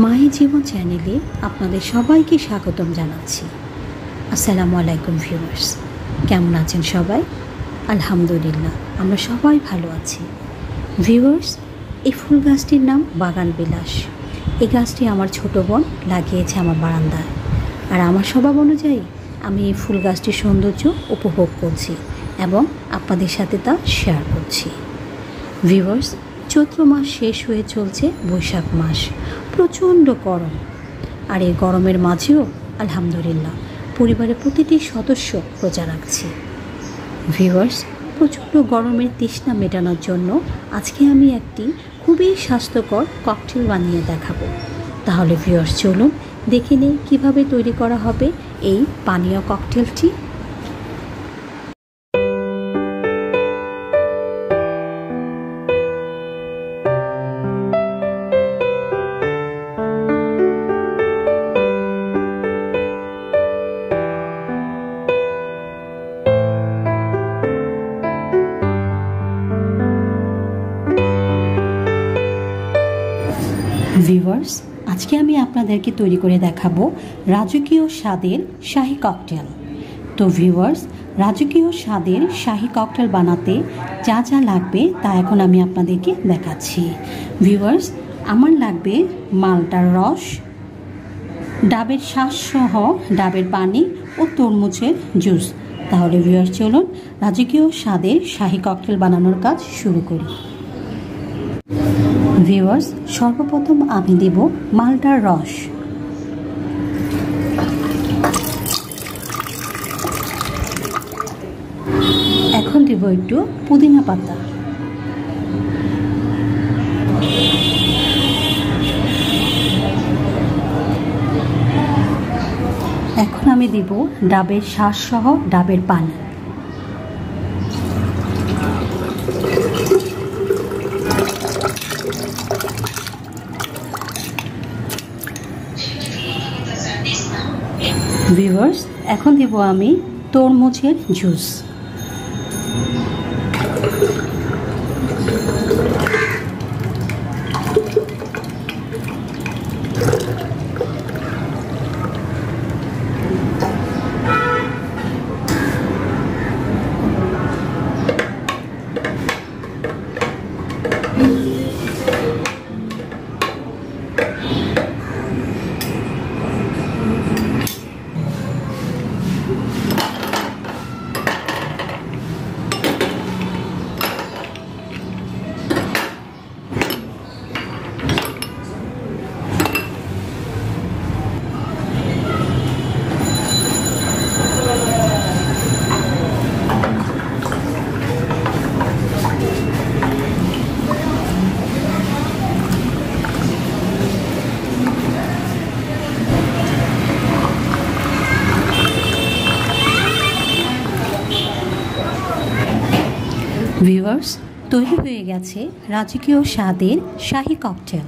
মায়ের জীবন চ্যানেলে আপনাদের সবাইকে স্বাগতম জানাচ্ছি। আসসালামু আলাইকুম ভিউয়ার্স, কেমন আছেন সবাই? আলহামদুলিল্লাহ, আমরা সবাই ভালো আছি। ভিউয়ার্স, এই ফুল গাছটির নাম বাগান বিলাস। এই গাছটি আমার ছোট বোন লাগিয়েছে আমার বারান্দায়, আর আমার স্বভাব অনুযায়ী আমি এই ফুল গাছটির সৌন্দর্য উপভোগ করছি এবং আপনাদের সাথে তা শেয়ার করছি। ভিউয়ার্স, চৈত্র মাস শেষ হয়ে চলছে বৈশাখ মাস। প্রচণ্ড গরম, আর এই গরমের মাঝেও আলহামদুলিল্লাহ পরিবারের প্রতিটি সদস্য রোজা রাখছি। ভিউয়ার্স, প্রচণ্ড গরমের তৃষ্ণা মেটানোর জন্য আজকে আমি একটি খুবই স্বাস্থ্যকর ককটেল বানিয়ে দেখাবো। তাহলে ভিউয়ার্স, চলুন দেখে নিই কীভাবে তৈরি করা হবে এই পানীয় ককটেলটি। ভিউয়ার্স, আজকে আমি আপনাদেরকে তৈরি করে দেখাবো রাজকীয় স্বাদের শাহি ককটেল। তো ভিউয়ার্স, রাজকীয় স্বাদের শাহি ককটেল বানাতে যা যা লাগবে তা এখন আমি আপনাদেরকে দেখাচ্ছি। ভিউয়ার্স, আমার লাগবে মালটার রস, ডাবের শাঁসসহ ডাবের পানি ও তরমুজের জুস। তাহলে ভিউয়ার্স, চলুন রাজকীয় স্বাদের শাহি ককটেল বানানোর কাজ শুরু করি। ভিউয়ার্স, সর্বপ্রথম আমি দেব মালটার রস। এখন দেব একটু পুদিনা পাতা। এখন আমি দেব ডাবের শাঁসসহ ডাবের পানি। ভিউয়ার্স, এখন দেব আমি তরমুজের জুস। ভিউয়ার্স, তৈরি হয়ে গেছে রাজকীয় স্বাদের শাহি ককটেল।